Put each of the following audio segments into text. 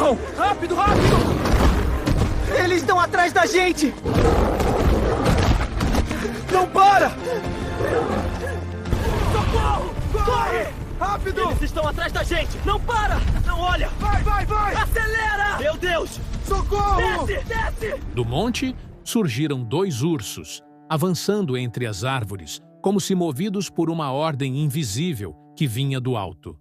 Socorram! Rápido, rápido! Eles estão atrás da gente! Não para! Socorro! Corre! Rápido! Eles estão atrás da gente! Não para! Não olha! Vai, vai, vai! Acelera! Meu Deus! Socorro! Desce, desce! Do monte surgiram 2 ursos, avançando entre as árvores, como se movidos por uma ordem invisível que vinha do alto.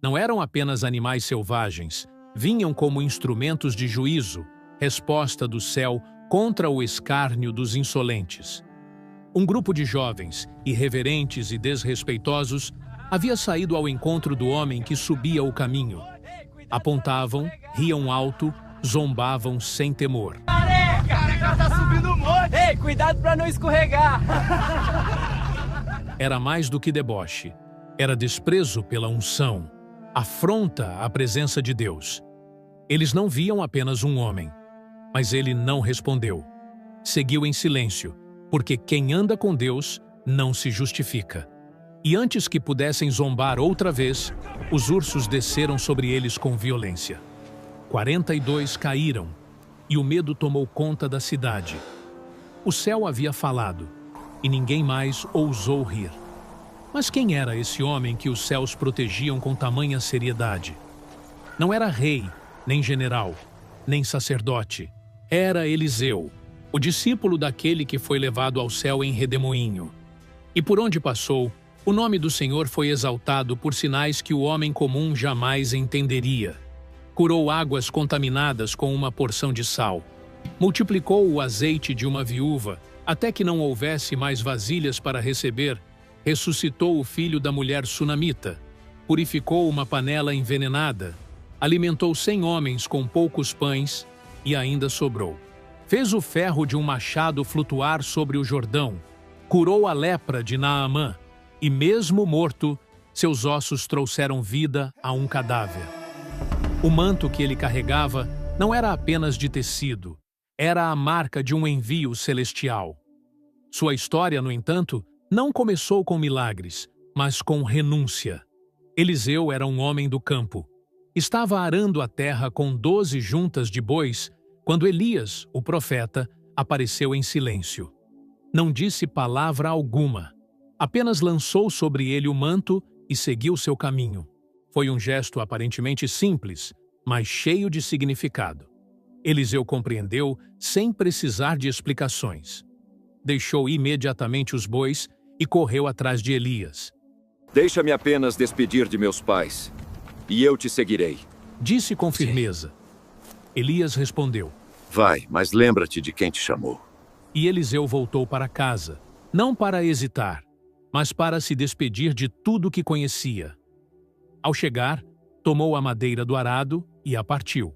Não eram apenas animais selvagens, vinham como instrumentos de juízo, resposta do céu contra o escárnio dos insolentes. Um grupo de jovens, irreverentes e desrespeitosos, havia saído ao encontro do homem que subia o caminho. Apontavam, riam alto, zombavam sem temor. Careca, tá subindo um monte! Ei, cuidado pra não escorregar! Era mais do que deboche. Era desprezo pela unção, afronta à presença de Deus. Eles não viam apenas um homem, mas ele não respondeu. Seguiu em silêncio, porque quem anda com Deus não se justifica. E antes que pudessem zombar outra vez, os ursos desceram sobre eles com violência. 42 caíram, e o medo tomou conta da cidade. O céu havia falado, e ninguém mais ousou rir. Mas quem era esse homem que os céus protegiam com tamanha seriedade? Não era rei, nem general, nem sacerdote. Era Eliseu, o discípulo daquele que foi levado ao céu em redemoinho. E por onde passou, o nome do Senhor foi exaltado por sinais que o homem comum jamais entenderia. Curou águas contaminadas com uma porção de sal. Multiplicou o azeite de uma viúva, até que não houvesse mais vasilhas para receber. Ressuscitou o filho da mulher sunamita. Purificou uma panela envenenada. Alimentou 100 homens com poucos pães e ainda sobrou. Fez o ferro de um machado flutuar sobre o Jordão. Curou a lepra de Naamã. E mesmo morto, seus ossos trouxeram vida a um cadáver. O manto que ele carregava não era apenas de tecido, era a marca de um envio celestial. Sua história, no entanto, não começou com milagres, mas com renúncia. Eliseu era um homem do campo. Estava arando a terra com 12 juntas de bois, quando Elias, o profeta, apareceu em silêncio. Não disse palavra alguma. Apenas lançou sobre ele o manto e seguiu seu caminho. Foi um gesto aparentemente simples, mas cheio de significado. Eliseu compreendeu sem precisar de explicações. Deixou imediatamente os bois e correu atrás de Elias. Deixa-me apenas despedir de meus pais, e eu te seguirei. Disse com firmeza. Elias respondeu. Vai, mas lembra-te de quem te chamou. E Eliseu voltou para casa, não para hesitar, mas para se despedir de tudo que conhecia. Ao chegar, tomou a madeira do arado e a partiu.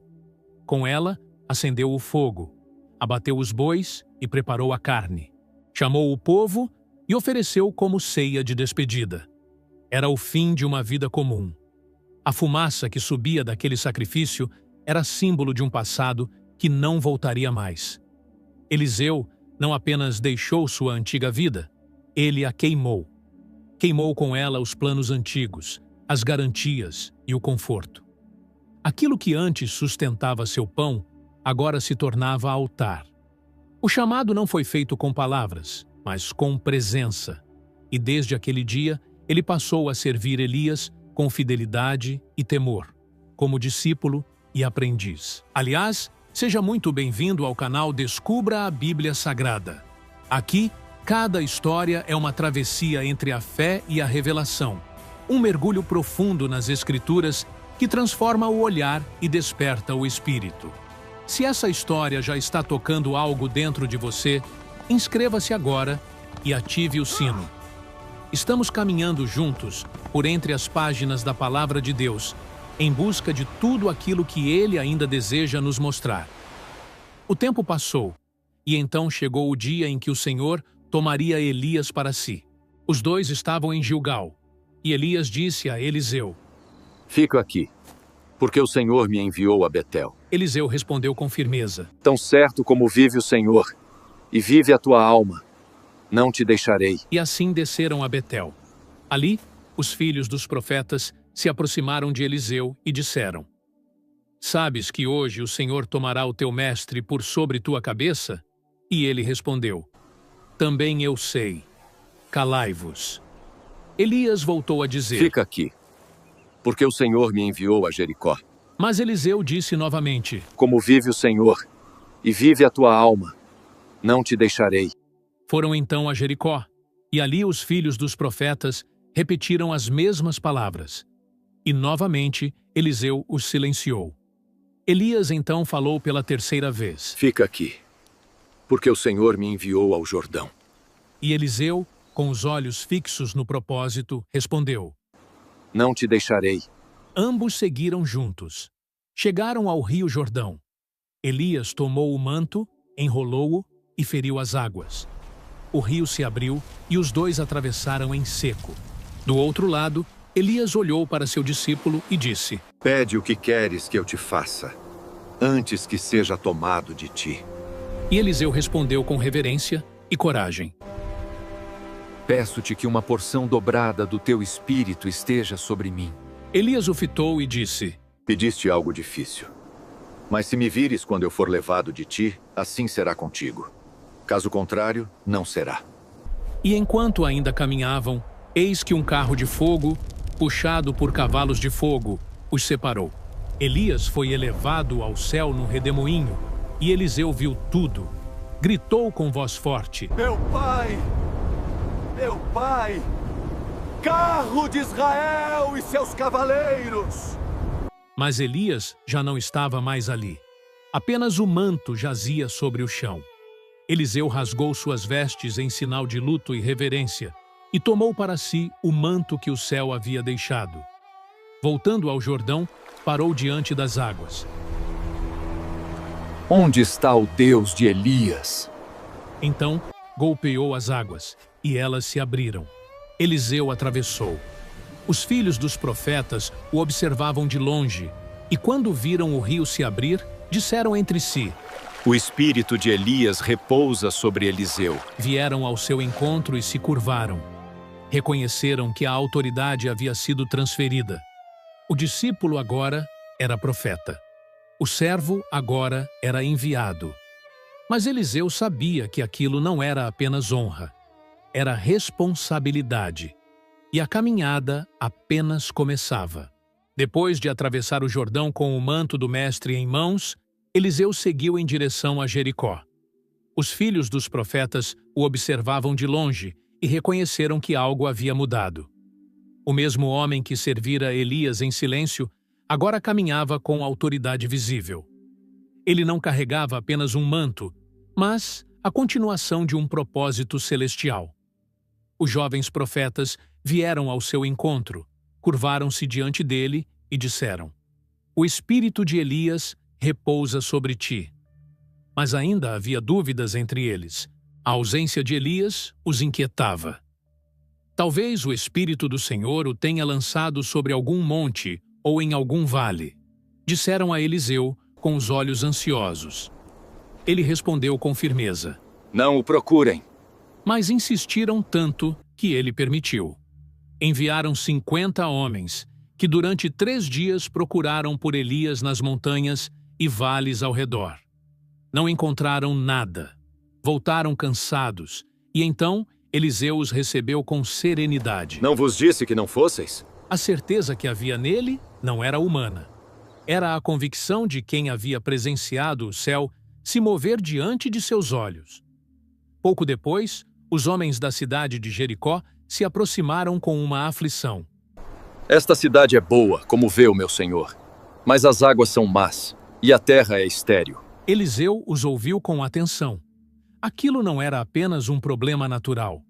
Com ela, acendeu o fogo, abateu os bois e preparou a carne. Chamou o povo e ofereceu como ceia de despedida. Era o fim de uma vida comum. A fumaça que subia daquele sacrifício era símbolo de um passado que não voltaria mais. Eliseu não apenas deixou sua antiga vida, ele a queimou. Queimou com ela os planos antigos, as garantias e o conforto. Aquilo que antes sustentava seu pão, agora se tornava altar. O chamado não foi feito com palavras, mas com presença. E desde aquele dia, ele passou a servir Elias com fidelidade e temor, como discípulo e aprendiz. Aliás, seja muito bem-vindo ao canal Descubra a Bíblia Sagrada. Aqui, cada história é uma travessia entre a fé e a revelação, um mergulho profundo nas Escrituras que transforma o olhar e desperta o espírito. Se essa história já está tocando algo dentro de você, inscreva-se agora e ative o sino. Estamos caminhando juntos por entre as páginas da Palavra de Deus, em busca de tudo aquilo que Ele ainda deseja nos mostrar. O tempo passou, e então chegou o dia em que o Senhor tomaria Elias para si. Os dois estavam em Gilgal, e Elias disse a Eliseu: Fica aqui, porque o Senhor me enviou a Betel. Eliseu respondeu com firmeza: Tão certo como vive o Senhor, e vive a tua alma, não te deixarei. E assim desceram a Betel. Ali, os filhos dos profetas se aproximaram de Eliseu e disseram: sabes que hoje o Senhor tomará o teu mestre por sobre tua cabeça? E ele respondeu: também eu sei. Calai-vos. Elias voltou a dizer: Fica aqui, porque o Senhor me enviou a Jericó. Mas Eliseu disse novamente: Como vive o Senhor, e vive a tua alma, não te deixarei. Foram então a Jericó, e ali os filhos dos profetas repetiram as mesmas palavras. E novamente Eliseu os silenciou. Elias então falou pela terceira vez: Fica aqui, porque o Senhor me enviou ao Jordão. E Eliseu, com os olhos fixos no propósito, respondeu: Não te deixarei. Ambos seguiram juntos. Chegaram ao rio Jordão. Elias tomou o manto, enrolou-o e feriu as águas. O rio se abriu e os dois atravessaram em seco. Do outro lado, Elias olhou para seu discípulo e disse: Pede o que queres que eu te faça, antes que seja tomado de ti. E Eliseu respondeu com reverência e coragem: Peço-te que uma porção dobrada do teu espírito esteja sobre mim. Elias o fitou e disse: Pediste algo difícil. Mas se me vires quando eu for levado de ti, assim será contigo. Caso contrário, não será. E enquanto ainda caminhavam, eis que um carro de fogo, puxado por cavalos de fogo, os separou. Elias foi elevado ao céu num redemoinho, e Eliseu viu tudo. Gritou com voz forte: Meu pai! Meu pai! Carro de Israel e seus cavaleiros! Mas Elias já não estava mais ali. Apenas o manto jazia sobre o chão. Eliseu rasgou suas vestes em sinal de luto e reverência e tomou para si o manto que o céu havia deixado. Voltando ao Jordão, parou diante das águas. Onde está o Deus de Elias? Então, golpeou as águas, e elas se abriram. Eliseu atravessou. Os filhos dos profetas o observavam de longe, e quando viram o rio se abrir, disseram entre si: O espírito de Elias repousa sobre Eliseu. Vieram ao seu encontro e se curvaram. Reconheceram que a autoridade havia sido transferida. O discípulo agora era profeta. O servo agora era enviado. Mas Eliseu sabia que aquilo não era apenas honra. Era responsabilidade. E a caminhada apenas começava. Depois de atravessar o Jordão com o manto do mestre em mãos, Eliseu seguiu em direção a Jericó. Os filhos dos profetas o observavam de longe e reconheceram que algo havia mudado. O mesmo homem que servira Elias em silêncio agora caminhava com autoridade visível. Ele não carregava apenas um manto, mas a continuação de um propósito celestial. Os jovens profetas vieram ao seu encontro, curvaram-se diante dele e disseram: O espírito de Elias repousa sobre ti. Mas ainda havia dúvidas entre eles. A ausência de Elias os inquietava. Talvez o Espírito do Senhor o tenha lançado sobre algum monte ou em algum vale, disseram a Eliseu com os olhos ansiosos. Ele respondeu com firmeza: Não o procurem. Mas insistiram tanto que ele permitiu. Enviaram 50 homens, que durante 3 dias procuraram por Elias nas montanhas e vales ao redor. Não encontraram nada. Voltaram cansados, e então Eliseu os recebeu com serenidade. Não vos disse que não fosseis? A certeza que havia nele não era humana. Era a convicção de quem havia presenciado o céu se mover diante de seus olhos. Pouco depois, os homens da cidade de Jericó se aproximaram com uma aflição. Esta cidade é boa, como vê o meu senhor, mas as águas são más, e a terra é estéril. Eliseu os ouviu com atenção. Aquilo não era apenas um problema natural.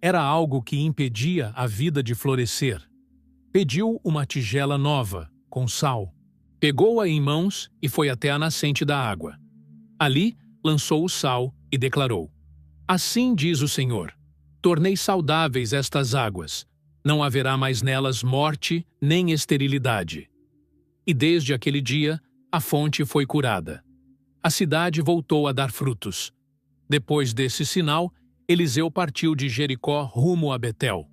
Era algo que impedia a vida de florescer. Pediu uma tigela nova, com sal. Pegou-a em mãos e foi até a nascente da água. Ali, lançou o sal e declarou: Assim diz o Senhor: Tornei saudáveis estas águas. Não haverá mais nelas morte nem esterilidade. E desde aquele dia, a fonte foi curada. A cidade voltou a dar frutos. Depois desse sinal, Eliseu partiu de Jericó rumo a Betel.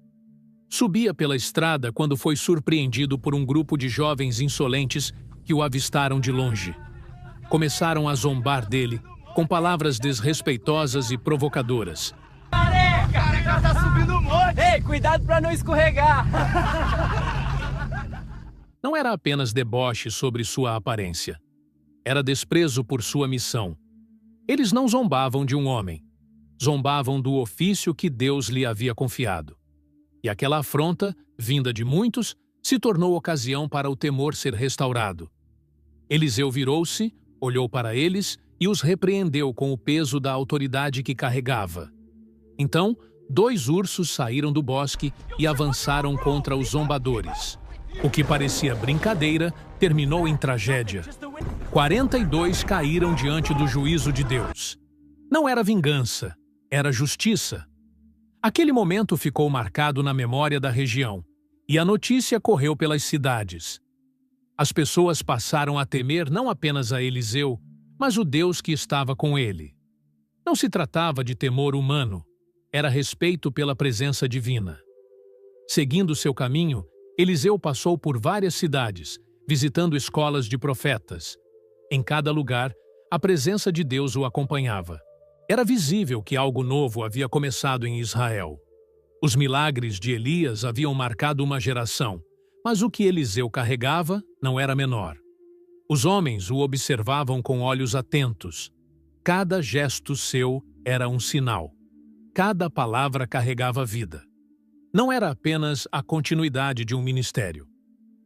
Subia pela estrada quando foi surpreendido por um grupo de jovens insolentes que o avistaram de longe. Começaram a zombar dele com palavras desrespeitosas e provocadoras. Careca, tá subindo um monte! Ei, cuidado pra não escorregar! Não era apenas deboche sobre sua aparência. Era desprezo por sua missão. Eles não zombavam de um homem. Zombavam do ofício que Deus lhe havia confiado. E aquela afronta, vinda de muitos, se tornou ocasião para o temor ser restaurado. Eliseu virou-se, olhou para eles e os repreendeu com o peso da autoridade que carregava. Então, 2 ursos saíram do bosque e avançaram contra os zombadores. O que parecia brincadeira terminou em tragédia. 42 caíram diante do juízo de Deus. Não era vingança, era justiça. Aquele momento ficou marcado na memória da região, e a notícia correu pelas cidades. As pessoas passaram a temer não apenas a Eliseu, mas o Deus que estava com ele. Não se tratava de temor humano, era respeito pela presença divina. Seguindo seu caminho, Eliseu passou por várias cidades, visitando escolas de profetas. Em cada lugar, a presença de Deus o acompanhava. Era visível que algo novo havia começado em Israel. Os milagres de Elias haviam marcado uma geração, mas o que Eliseu carregava não era menor. Os homens o observavam com olhos atentos. Cada gesto seu era um sinal. Cada palavra carregava vida. Não era apenas a continuidade de um ministério.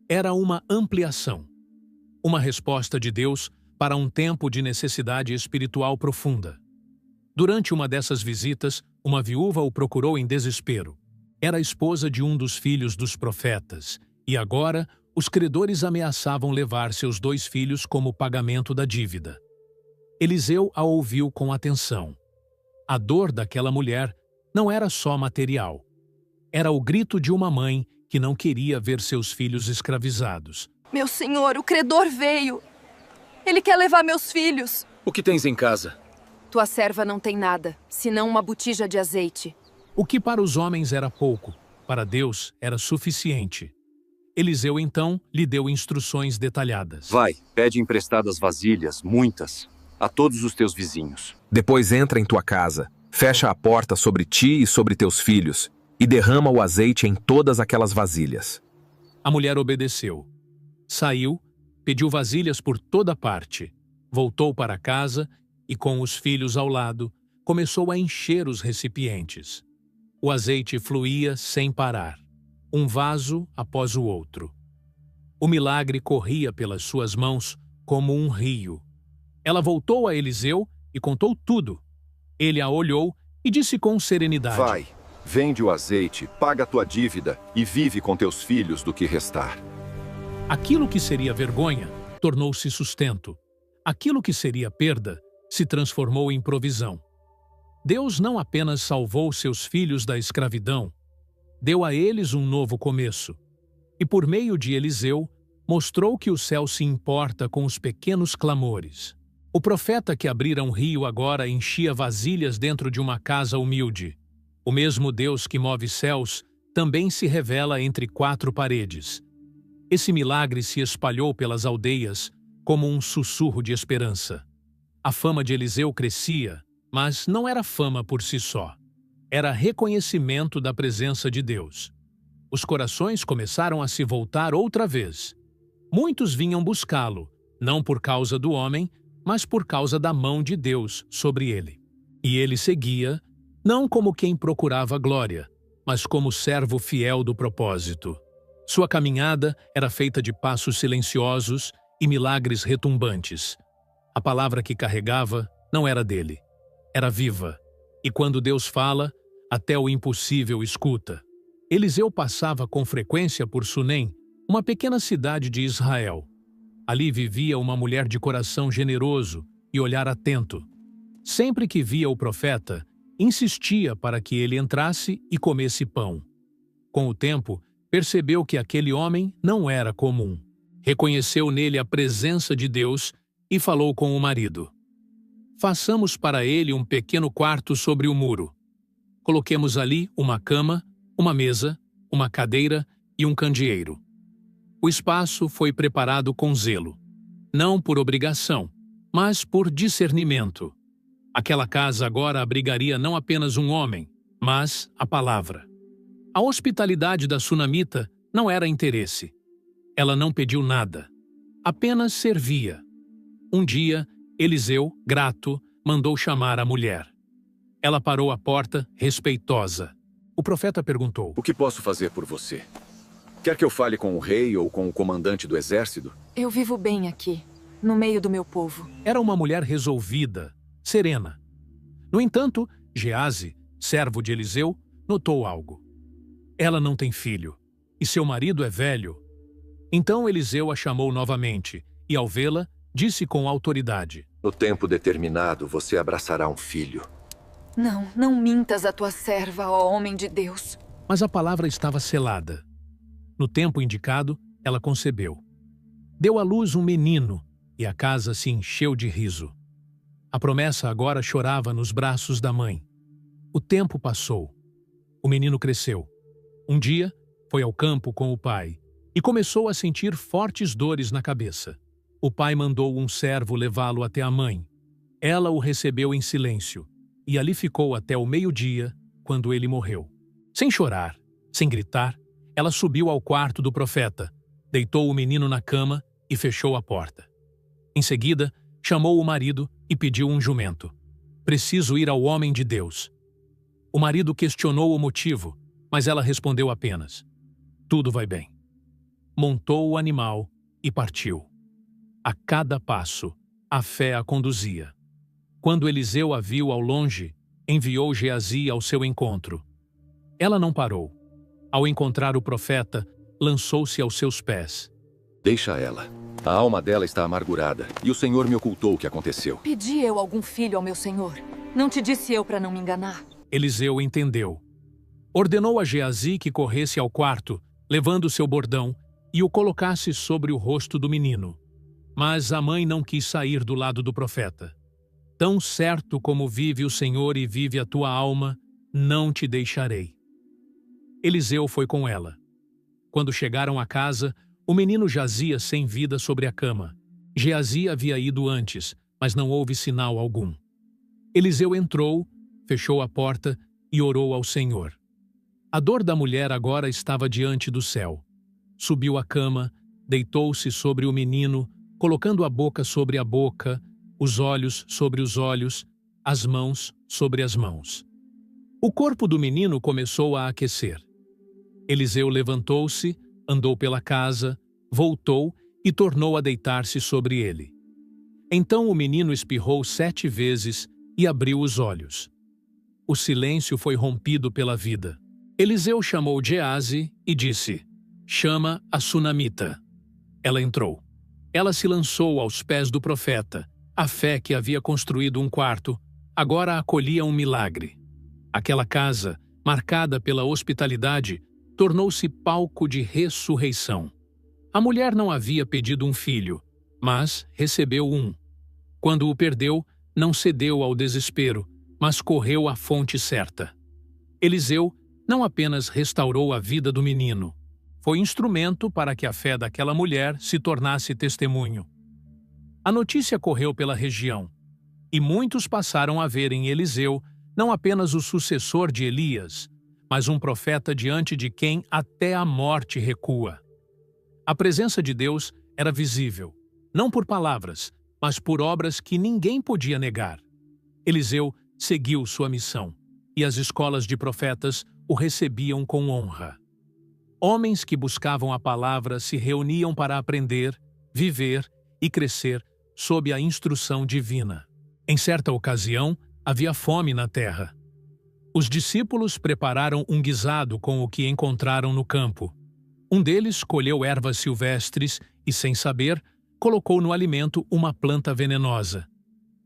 Era uma ampliação. Uma resposta de Deus para um tempo de necessidade espiritual profunda. Durante uma dessas visitas, uma viúva o procurou em desespero. Era a esposa de um dos filhos dos profetas, e agora os credores ameaçavam levar seus 2 filhos como pagamento da dívida. Eliseu a ouviu com atenção. A dor daquela mulher não era só material. Era o grito de uma mãe que não queria ver seus filhos escravizados. Meu senhor, o credor veio. Ele quer levar meus filhos. O que tens em casa? Tua serva não tem nada, senão uma botija de azeite. O que para os homens era pouco, para Deus era suficiente. Eliseu, então, lhe deu instruções detalhadas. Vai, pede emprestadas vasilhas, muitas, a todos os teus vizinhos. Depois entra em tua casa, fecha a porta sobre ti e sobre teus filhos, e derrama o azeite em todas aquelas vasilhas. A mulher obedeceu. Saiu, pediu vasilhas por toda parte, voltou para casa e, com os filhos ao lado, começou a encher os recipientes. O azeite fluía sem parar, um vaso após o outro. O milagre corria pelas suas mãos como um rio. Ela voltou a Eliseu e contou tudo. Ele a olhou e disse com serenidade: Vai, vende o azeite, paga a tua dívida e vive com teus filhos do que restar. Aquilo que seria vergonha tornou-se sustento. Aquilo que seria perda se transformou em provisão. Deus não apenas salvou seus filhos da escravidão, deu a eles um novo começo. E por meio de Eliseu, mostrou que o céu se importa com os pequenos clamores. O profeta que abrira um rio agora enchia vasilhas dentro de uma casa humilde. O mesmo Deus que move céus também se revela entre 4 paredes. Esse milagre se espalhou pelas aldeias como um sussurro de esperança. A fama de Eliseu crescia, mas não era fama por si só. Era reconhecimento da presença de Deus. Os corações começaram a se voltar outra vez. Muitos vinham buscá-lo, não por causa do homem, mas por causa da mão de Deus sobre ele. E ele seguia, não como quem procurava glória, mas como servo fiel do propósito. Sua caminhada era feita de passos silenciosos e milagres retumbantes. A palavra que carregava não era dele, era viva. E quando Deus fala, até o impossível escuta. Eliseu passava com frequência por Sunem, uma pequena cidade de Israel. Ali vivia uma mulher de coração generoso e olhar atento. Sempre que via o profeta, insistia para que ele entrasse e comesse pão. Com o tempo, percebeu que aquele homem não era comum. Reconheceu nele a presença de Deus e falou com o marido. Façamos para ele um pequeno quarto sobre o muro. Coloquemos ali uma cama, uma mesa, uma cadeira e um candeeiro. O espaço foi preparado com zelo. não por obrigação, mas por discernimento. Aquela casa agora abrigaria não apenas um homem, mas a palavra. A hospitalidade da sunamita não era interesse. Ela não pediu nada, apenas servia. Um dia, Eliseu, grato, mandou chamar a mulher. Ela parou à porta, respeitosa. O profeta perguntou: O que posso fazer por você? Quer que eu fale com o rei ou com o comandante do exército? Eu vivo bem aqui, no meio do meu povo. Era uma mulher resolvida, serena. No entanto, Geazi, servo de Eliseu, notou algo. Ela não tem filho, e seu marido é velho. Então Eliseu a chamou novamente, e ao vê-la, disse com autoridade: No tempo determinado, você abraçará um filho. Não mintas a tua serva, ó homem de Deus. Mas a palavra estava selada. No tempo indicado, ela concebeu. Deu à luz um menino, e a casa se encheu de riso. A promessa agora chorava nos braços da mãe. O tempo passou. O menino cresceu. Um dia, foi ao campo com o pai e começou a sentir fortes dores na cabeça. O pai mandou um servo levá-lo até a mãe. Ela o recebeu em silêncio e ali ficou até o meio-dia, quando ele morreu. Sem chorar, sem gritar, ela subiu ao quarto do profeta, deitou o menino na cama e fechou a porta. Em seguida, chamou o marido e pediu um jumento. Preciso ir ao homem de Deus. O marido questionou o motivo, mas ela respondeu apenas: Tudo vai bem. Montou o animal e partiu. A cada passo, a fé a conduzia. Quando Eliseu a viu ao longe, enviou Geazi ao seu encontro. Ela não parou. Ao encontrar o profeta, lançou-se aos seus pés. Deixa ela. A alma dela está amargurada, e o Senhor me ocultou o que aconteceu. Pedi eu algum filho ao meu senhor? Não te disse eu para não me enganar? Eliseu entendeu. Ordenou a Geazi que corresse ao quarto, levando seu bordão, e o colocasse sobre o rosto do menino. Mas a mãe não quis sair do lado do profeta. Tão certo como vive o Senhor e vive a tua alma, não te deixarei. Eliseu foi com ela. Quando chegaram à casa, o menino jazia sem vida sobre a cama. Geazi havia ido antes, mas não houve sinal algum. Eliseu entrou, fechou a porta e orou ao Senhor. A dor da mulher agora estava diante do céu. Subiu à cama, deitou-se sobre o menino, colocando a boca sobre a boca, os olhos sobre os olhos, as mãos sobre as mãos. O corpo do menino começou a aquecer. Eliseu levantou-se, andou pela casa, voltou e tornou a deitar-se sobre ele. Então o menino espirrou 7 vezes e abriu os olhos. O silêncio foi rompido pela vida. Eliseu chamou Geazi e disse: Chama a sunamita. Ela entrou. Ela se lançou aos pés do profeta. A fé que havia construído um quarto, agora acolhia um milagre. Aquela casa, marcada pela hospitalidade, tornou-se palco de ressurreição. A mulher não havia pedido um filho, mas recebeu um. Quando o perdeu, não cedeu ao desespero, mas correu à fonte certa. Eliseu não apenas restaurou a vida do menino, foi instrumento para que a fé daquela mulher se tornasse testemunho. A notícia correu pela região, e muitos passaram a ver em Eliseu não apenas o sucessor de Elias, mas um profeta diante de quem até a morte recua. A presença de Deus era visível, não por palavras, mas por obras que ninguém podia negar. Eliseu seguiu sua missão, e as escolas de profetas o recebiam com honra. Homens que buscavam a palavra se reuniam para aprender, viver e crescer sob a instrução divina. Em certa ocasião, havia fome na terra. Os discípulos prepararam um guisado com o que encontraram no campo. Um deles colheu ervas silvestres e, sem saber, colocou no alimento uma planta venenosa.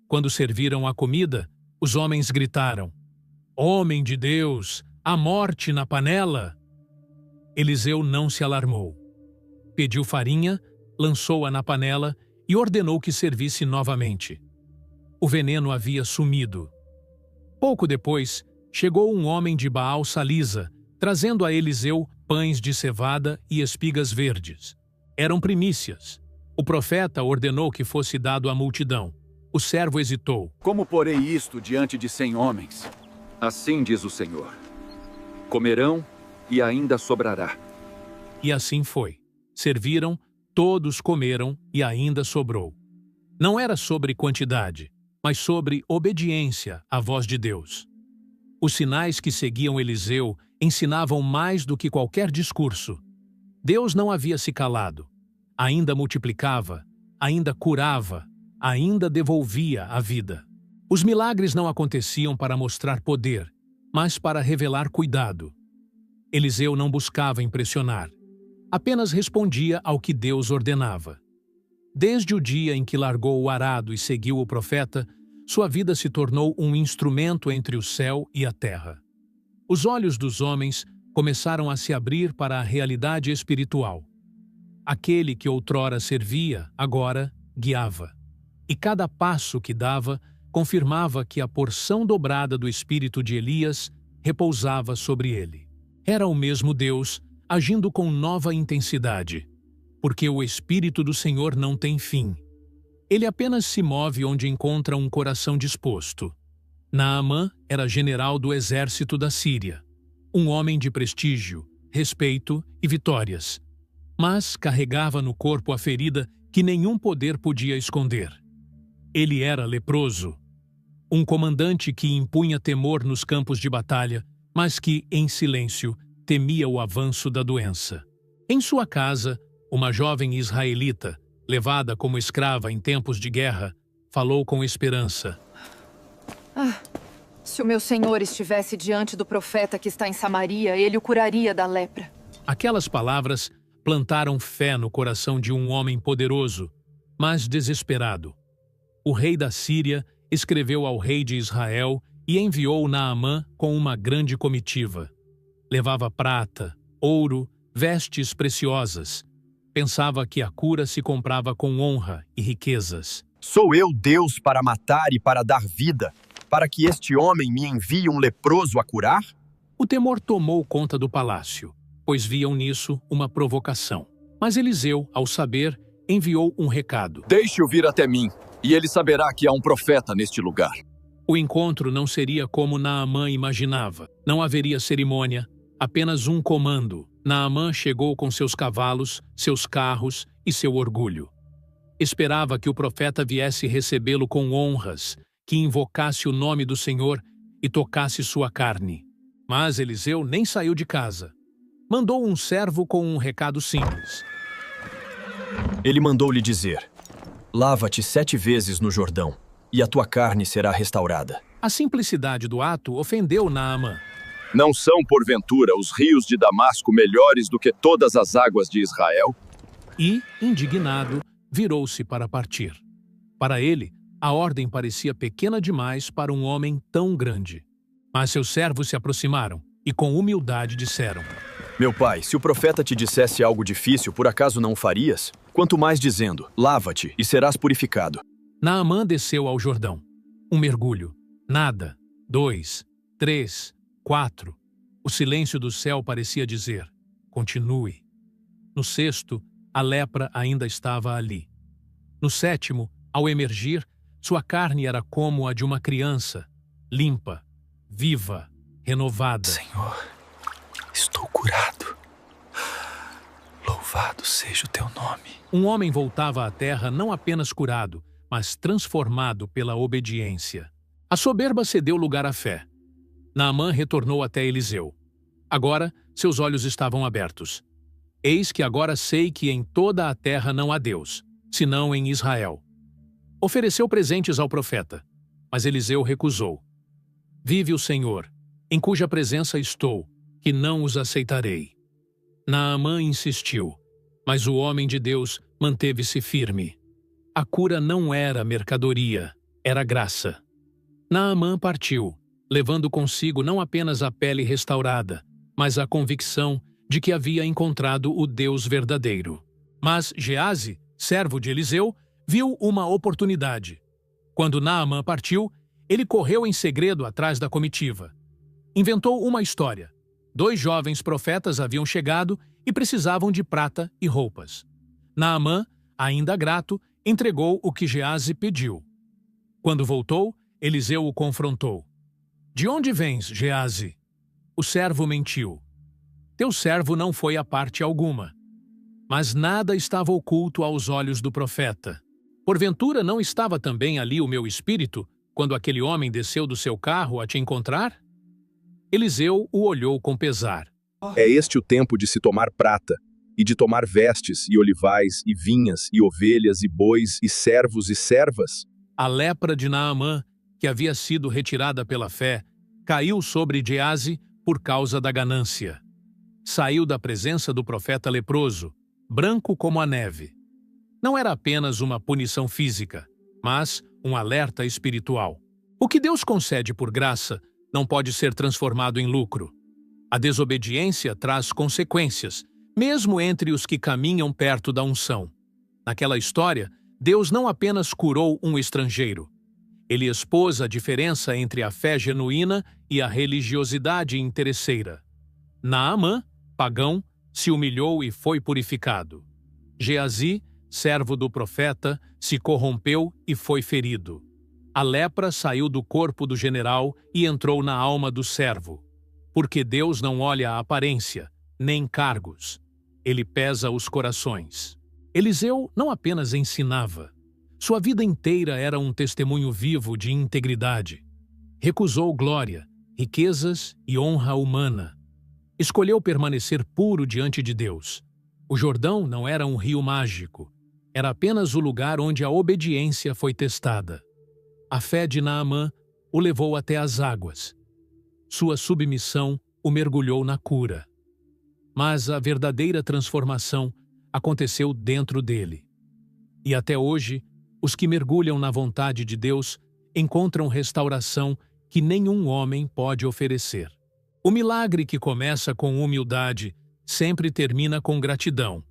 Quando serviram a comida, os homens gritaram: Homem de Deus, a morte na panela! Eliseu não se alarmou. Pediu farinha, lançou-a na panela e ordenou que servisse novamente. O veneno havia sumido. Pouco depois, chegou um homem de Baal Salisa, trazendo a Eliseu pães de cevada e espigas verdes. Eram primícias. O profeta ordenou que fosse dado à multidão. O servo hesitou. Como porei isto diante de 100 homens? Assim diz o Senhor: comerão e ainda sobrará. E assim foi. Serviram, todos comeram e ainda sobrou. Não era sobre quantidade, mas sobre obediência à voz de Deus. Os sinais que seguiam Eliseu ensinavam mais do que qualquer discurso. Deus não havia se calado. Ainda multiplicava, ainda curava, ainda devolvia a vida. Os milagres não aconteciam para mostrar poder, mas para revelar cuidado. Eliseu não buscava impressionar. Apenas respondia ao que Deus ordenava. Desde o dia em que largou o arado e seguiu o profeta, sua vida se tornou um instrumento entre o céu e a terra. Os olhos dos homens começaram a se abrir para a realidade espiritual. Aquele que outrora servia, agora guiava. E cada passo que dava confirmava que a porção dobrada do espírito de Elias repousava sobre ele. Era o mesmo Deus, agindo com nova intensidade, porque o Espírito do Senhor não tem fim. Ele apenas se move onde encontra um coração disposto. Naamã era general do exército da Síria, um homem de prestígio, respeito e vitórias, mas carregava no corpo a ferida que nenhum poder podia esconder. Ele era leproso, um comandante que impunha temor nos campos de batalha, mas que, em silêncio, temia o avanço da doença. Em sua casa, uma jovem israelita, levada como escrava em tempos de guerra, falou com esperança. Se o meu senhor estivesse diante do profeta que está em Samaria, ele o curaria da lepra. Aquelas palavras plantaram fé no coração de um homem poderoso, mas desesperado. O rei da Síria escreveu ao rei de Israel e enviou Naamã com uma grande comitiva. Levava prata, ouro, vestes preciosas. Pensava que a cura se comprava com honra e riquezas. Sou eu Deus para matar e para dar vida, para que este homem me envie um leproso a curar? O temor tomou conta do palácio, pois viam nisso uma provocação. Mas Eliseu, ao saber, enviou um recado. Deixe-o vir até mim, e ele saberá que há um profeta neste lugar. O encontro não seria como Naamã imaginava. Não haveria cerimônia, apenas um comando. Naamã chegou com seus cavalos, seus carros e seu orgulho. Esperava que o profeta viesse recebê-lo com honras, que invocasse o nome do Senhor e tocasse sua carne. Mas Eliseu nem saiu de casa. Mandou um servo com um recado simples. Ele mandou-lhe dizer: lava-te 7 vezes no Jordão, e a tua carne será restaurada. A simplicidade do ato ofendeu Naamã. Não são, porventura, os rios de Damasco melhores do que todas as águas de Israel? E, indignado, virou-se para partir. Para ele, a ordem parecia pequena demais para um homem tão grande. Mas seus servos se aproximaram e com humildade disseram: Meu pai, se o profeta te dissesse algo difícil, por acaso não o farias? Quanto mais dizendo, lava-te e serás purificado. Naamã desceu ao Jordão. Um mergulho. Nada. 2, 3, 4. O silêncio do céu parecia dizer: continue. No 6º, a lepra ainda estava ali. No 7º, ao emergir, sua carne era como a de uma criança, limpa, viva, renovada. Senhor, estou curado. Louvado seja o teu nome. Um homem voltava à terra não apenas curado, mas transformado pela obediência. A soberba cedeu lugar à fé. Naamã retornou até Eliseu. Agora, seus olhos estavam abertos. Eis que agora sei que em toda a terra não há Deus, senão em Israel. Ofereceu presentes ao profeta, mas Eliseu recusou. Vive o Senhor, em cuja presença estou, que não os aceitarei. Naamã insistiu, mas o homem de Deus manteve-se firme. A cura não era mercadoria, era graça. Naamã partiu, levando consigo não apenas a pele restaurada, mas a convicção de que havia encontrado o Deus verdadeiro. Mas Geazi, servo de Eliseu, viu uma oportunidade. Quando Naamã partiu, ele correu em segredo atrás da comitiva. Inventou uma história. 2 jovens profetas haviam chegado e precisavam de prata e roupas. Naamã ainda grato, entregou o que Geazi pediu. Quando voltou, Eliseu o confrontou. De onde vens, Geazi? O servo mentiu. Teu servo não foi a parte alguma. Mas nada estava oculto aos olhos do profeta. Porventura não estava também ali o meu espírito, quando aquele homem desceu do seu carro a te encontrar? Eliseu o olhou com pesar. É este o tempo de se tomar prata, e de tomar vestes, e olivais, e vinhas, e ovelhas, e bois, e servos e servas? A lepra de Naamã, que havia sido retirada pela fé, caiu sobre Geazi por causa da ganância. Saiu da presença do profeta leproso, branco como a neve. Não era apenas uma punição física, mas um alerta espiritual. O que Deus concede por graça não pode ser transformado em lucro. A desobediência traz consequências, mesmo entre os que caminham perto da unção. Naquela história, Deus não apenas curou um estrangeiro. Ele expôs a diferença entre a fé genuína e a religiosidade interesseira. Naamã, pagão, se humilhou e foi purificado. Geazi, servo do profeta, se corrompeu e foi ferido. A lepra saiu do corpo do general e entrou na alma do servo. Porque Deus não olha a aparência, nem cargos. Ele pesa os corações. Eliseu não apenas ensinava. Sua vida inteira era um testemunho vivo de integridade. Recusou glória, riquezas e honra humana. Escolheu permanecer puro diante de Deus. O Jordão não era um rio mágico. Era apenas o lugar onde a obediência foi testada. A fé de Naamã o levou até as águas. Sua submissão o mergulhou na cura. Mas a verdadeira transformação aconteceu dentro dele. E até hoje, os que mergulham na vontade de Deus encontram restauração que nenhum homem pode oferecer. O milagre que começa com humildade sempre termina com gratidão.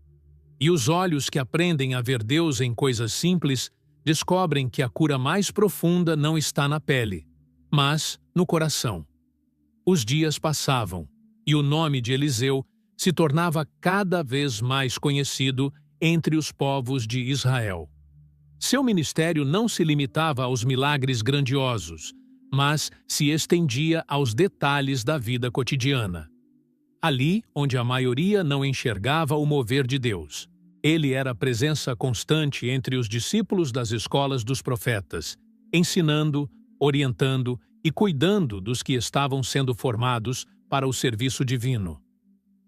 E os olhos que aprendem a ver Deus em coisas simples descobrem que a cura mais profunda não está na pele, mas no coração. Os dias passavam, e o nome de Eliseu se tornava cada vez mais conhecido entre os povos de Israel. Seu ministério não se limitava aos milagres grandiosos, mas se estendia aos detalhes da vida cotidiana. Ali, onde a maioria não enxergava o mover de Deus, ele era presença constante entre os discípulos das escolas dos profetas, ensinando, orientando e cuidando dos que estavam sendo formados para o serviço divino.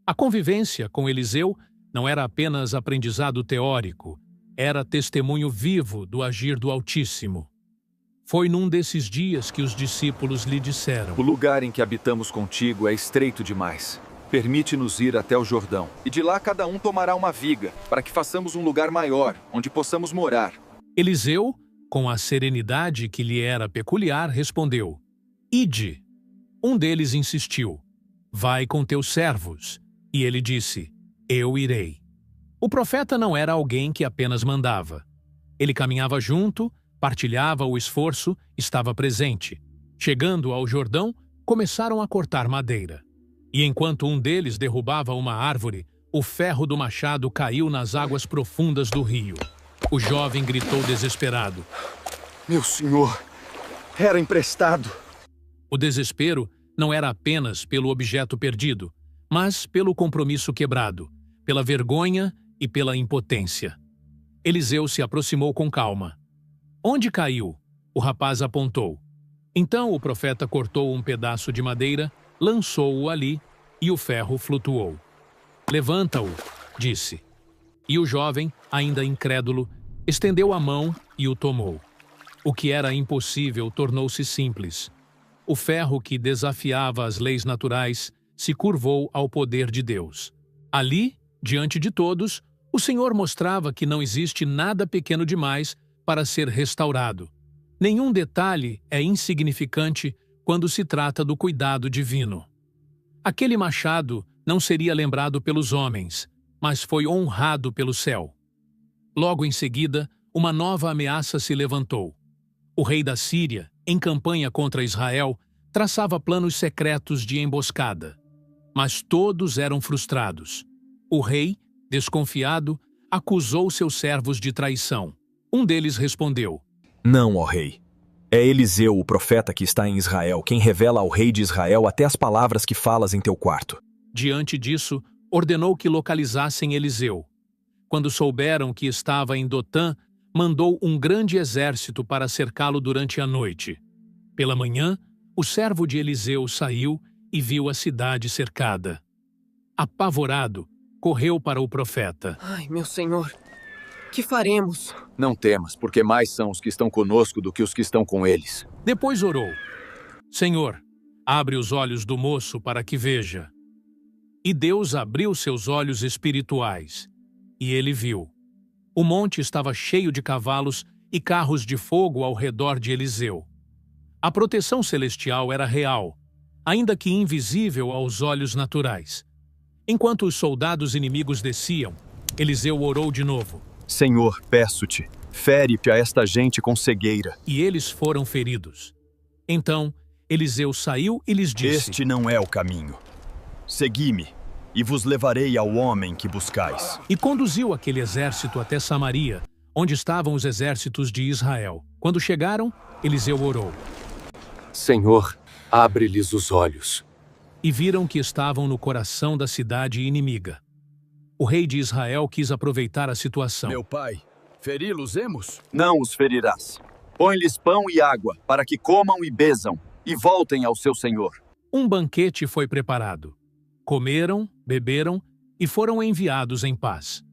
A convivência com Eliseu não era apenas aprendizado teórico, era testemunho vivo do agir do Altíssimo. Foi num desses dias que os discípulos lhe disseram: O lugar em que habitamos contigo é estreito demais. Permite-nos ir até o Jordão, e de lá cada um tomará uma viga, para que façamos um lugar maior, onde possamos morar. Eliseu, com a serenidade que lhe era peculiar, respondeu: Ide. Um deles insistiu: Vai com teus servos. E ele disse: Eu irei. O profeta não era alguém que apenas mandava. Ele caminhava junto, partilhava o esforço, estava presente. Chegando ao Jordão, começaram a cortar madeira. E enquanto um deles derrubava uma árvore, o ferro do machado caiu nas águas profundas do rio. O jovem gritou desesperado: Meu senhor, era emprestado. O desespero não era apenas pelo objeto perdido, mas pelo compromisso quebrado, pela vergonha e pela impotência. Eliseu se aproximou com calma. Onde caiu? O rapaz apontou. Então o profeta cortou um pedaço de madeira, lançou-o ali e o ferro flutuou. Levanta-o, disse. E o jovem, ainda incrédulo, estendeu a mão e o tomou. O que era impossível tornou-se simples. O ferro que desafiava as leis naturais se curvou ao poder de Deus. Ali, diante de todos, o Senhor mostrava que não existe nada pequeno demais para ser restaurado. Nenhum detalhe é insignificante quando se trata do cuidado divino. Aquele machado não seria lembrado pelos homens, mas foi honrado pelo céu. Logo em seguida, uma nova ameaça se levantou. O rei da Síria, em campanha contra Israel, traçava planos secretos de emboscada. Mas todos eram frustrados. O rei, desconfiado, acusou seus servos de traição. Um deles respondeu: Não, ó rei. É Eliseu, o profeta que está em Israel, quem revela ao rei de Israel até as palavras que falas em teu quarto. Diante disso, ordenou que localizassem Eliseu. Quando souberam que estava em Dotã, mandou um grande exército para cercá-lo durante a noite. Pela manhã, o servo de Eliseu saiu e viu a cidade cercada. Apavorado, correu para o profeta. Ai, meu senhor, que faremos? Não temas, porque mais são os que estão conosco do que os que estão com eles. Depois orou: Senhor, abre os olhos do moço para que veja. E Deus abriu seus olhos espirituais, e ele viu. O monte estava cheio de cavalos e carros de fogo ao redor de Eliseu. A proteção celestial era real, ainda que invisível aos olhos naturais. Enquanto os soldados inimigos desciam, Eliseu orou de novo. Senhor, peço-te, fere-te a esta gente com cegueira. E eles foram feridos. Então, Eliseu saiu e lhes disse: Este não é o caminho. Segui-me, e vos levarei ao homem que buscais. E conduziu aquele exército até Samaria, onde estavam os exércitos de Israel. Quando chegaram, Eliseu orou. Senhor, abre-lhes os olhos. E viram que estavam no coração da cidade inimiga. O rei de Israel quis aproveitar a situação. Meu pai, feri-los-emos? Não os ferirás. Põe-lhes pão e água, para que comam e bezam, e voltem ao seu senhor. Um banquete foi preparado. Comeram, beberam e foram enviados em paz.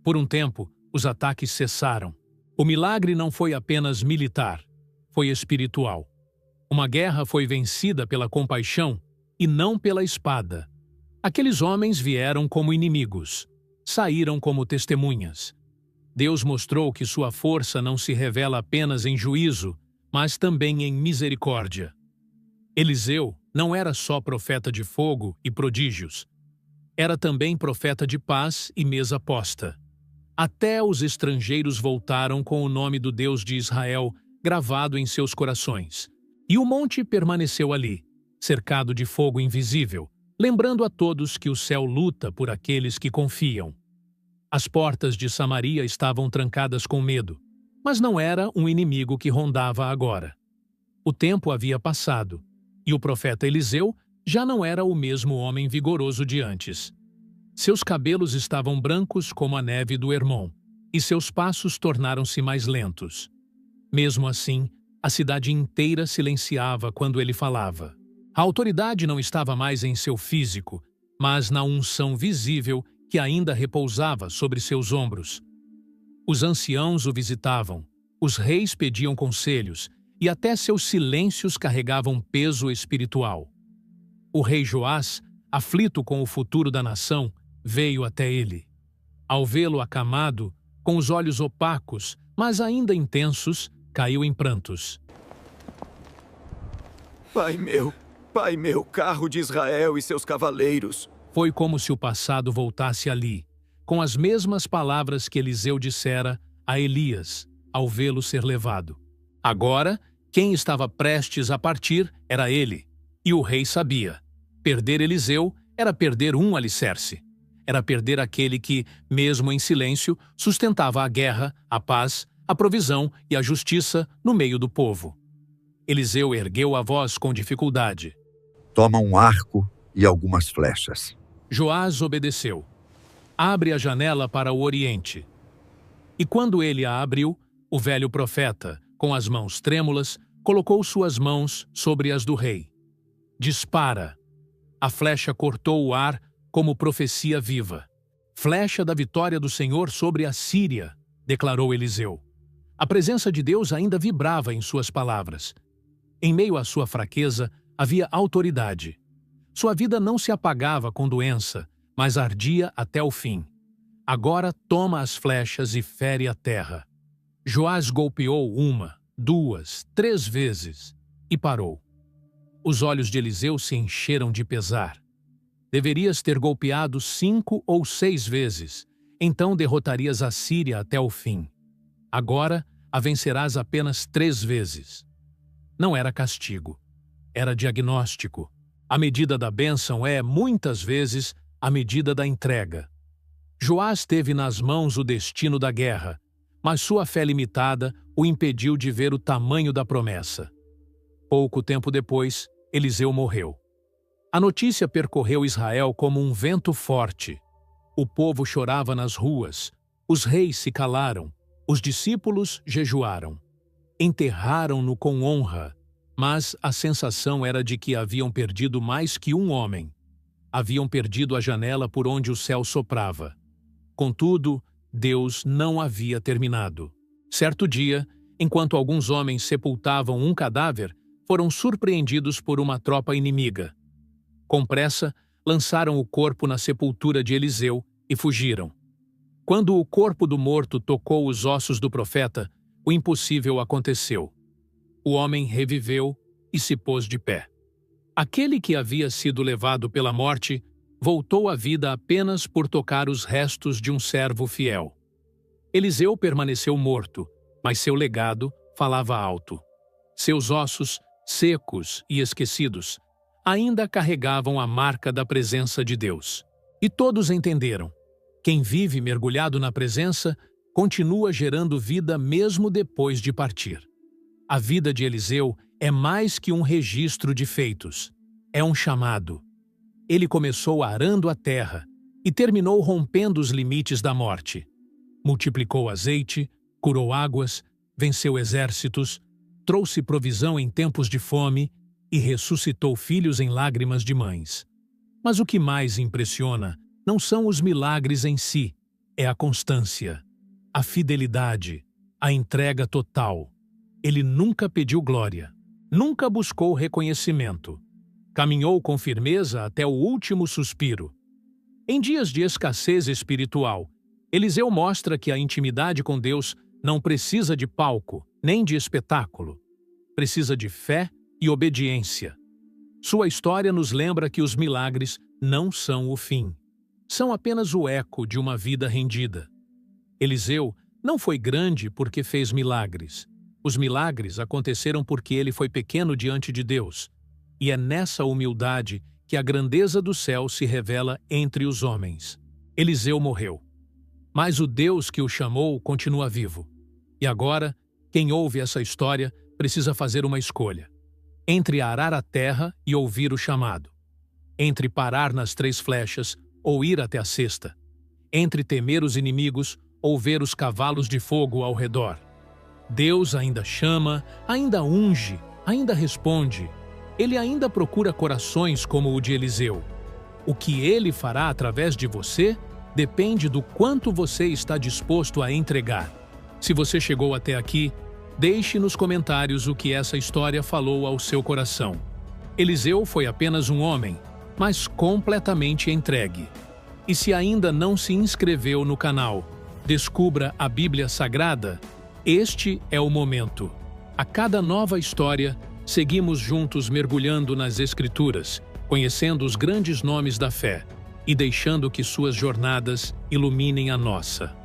Por um tempo, os ataques cessaram. O milagre não foi apenas militar, foi espiritual. Uma guerra foi vencida pela compaixão e não pela espada. Aqueles homens vieram como inimigos, saíram como testemunhas. Deus mostrou que sua força não se revela apenas em juízo, mas também em misericórdia. Eliseu não era só profeta de fogo e prodígios. Era também profeta de paz e mesa posta. Até os estrangeiros voltaram com o nome do Deus de Israel gravado em seus corações. E o monte permaneceu ali, cercado de fogo invisível, lembrando a todos que o céu luta por aqueles que confiam. As portas de Samaria estavam trancadas com medo, mas não era um inimigo que rondava agora. O tempo havia passado, e o profeta Eliseu já não era o mesmo homem vigoroso de antes. Seus cabelos estavam brancos como a neve do Hermon, e seus passos tornaram-se mais lentos. Mesmo assim, a cidade inteira silenciava quando ele falava. A autoridade não estava mais em seu físico, mas na unção visível que ainda repousava sobre seus ombros. Os anciãos o visitavam, os reis pediam conselhos, e até seus silêncios carregavam peso espiritual. O rei Joás, aflito com o futuro da nação, veio até ele. Ao vê-lo acamado, com os olhos opacos, mas ainda intensos, caiu em prantos. Pai meu, carro de Israel e seus cavaleiros. Foi como se o passado voltasse ali, com as mesmas palavras que Eliseu dissera a Elias, ao vê-lo ser levado. Agora, quem estava prestes a partir era ele, e o rei sabia. Perder Eliseu era perder um alicerce. Era perder aquele que, mesmo em silêncio, sustentava a guerra, a paz, a provisão e a justiça no meio do povo. Eliseu ergueu a voz com dificuldade. Toma um arco e algumas flechas. Joás obedeceu. Abre a janela para o oriente. E quando ele a abriu, o velho profeta, com as mãos trêmulas, colocou suas mãos sobre as do rei. Dispara. A flecha cortou o ar como profecia viva. Flecha da vitória do Senhor sobre a Síria, declarou Eliseu. A presença de Deus ainda vibrava em suas palavras. Em meio à sua fraqueza, havia autoridade. Sua vida não se apagava com doença, mas ardia até o fim. Agora toma as flechas e fere a terra. Joás golpeou 1, 2, 3 vezes e parou. Os olhos de Eliseu se encheram de pesar. Deverias ter golpeado 5 ou 6 vezes, então derrotarias a Síria até o fim. Agora a vencerás apenas 3 vezes. Não era castigo, era diagnóstico. A medida da bênção é, muitas vezes, a medida da entrega. Joás teve nas mãos o destino da guerra, mas sua fé limitada o impediu de ver o tamanho da promessa. Pouco tempo depois, Eliseu morreu. A notícia percorreu Israel como um vento forte. O povo chorava nas ruas, os reis se calaram, os discípulos jejuaram. Enterraram-no com honra, mas a sensação era de que haviam perdido mais que um homem. Haviam perdido a janela por onde o céu soprava. Contudo, Deus não havia terminado. Certo dia, enquanto alguns homens sepultavam um cadáver, foram surpreendidos por uma tropa inimiga. Com pressa, lançaram o corpo na sepultura de Eliseu e fugiram. Quando o corpo do morto tocou os ossos do profeta, o impossível aconteceu. O homem reviveu e se pôs de pé. Aquele que havia sido levado pela morte voltou à vida apenas por tocar os restos de um servo fiel. Eliseu permaneceu morto, mas seu legado falava alto. Seus ossos, secos e esquecidos, ainda carregavam a marca da presença de Deus. E todos entenderam. Quem vive mergulhado na presença continua gerando vida mesmo depois de partir. A vida de Eliseu é mais que um registro de feitos. É um chamado. Ele começou arando a terra e terminou rompendo os limites da morte. Multiplicou azeite, curou águas, venceu exércitos, trouxe provisão em tempos de fome e ressuscitou filhos em lágrimas de mães. Mas o que mais impressiona não são os milagres em si, é a constância, a fidelidade, a entrega total. Ele nunca pediu glória, nunca buscou reconhecimento. Caminhou com firmeza até o último suspiro. Em dias de escassez espiritual, Eliseu mostra que a intimidade com Deus não precisa de palco, nem de espetáculo. Precisa de fé e obediência. Sua história nos lembra que os milagres não são o fim. São apenas o eco de uma vida rendida. Eliseu não foi grande porque fez milagres. Os milagres aconteceram porque ele foi pequeno diante de Deus. E é nessa humildade que a grandeza do céu se revela entre os homens. Eliseu morreu. Mas o Deus que o chamou continua vivo. E agora, quem ouve essa história precisa fazer uma escolha. Entre arar a terra e ouvir o chamado. Entre parar nas 3 flechas ou ir até a 6ª. Entre temer os inimigos ou ver os cavalos de fogo ao redor. Deus ainda chama, ainda unge, ainda responde. Ele ainda procura corações como o de Eliseu. O que ele fará através de você depende do quanto você está disposto a entregar. Se você chegou até aqui, deixe nos comentários o que essa história falou ao seu coração. Eliseu foi apenas um homem, mas completamente entregue. E se ainda não se inscreveu no canal, Descubra a Bíblia Sagrada, este é o momento. A cada nova história, seguimos juntos mergulhando nas Escrituras, conhecendo os grandes nomes da fé e deixando que suas jornadas iluminem a nossa.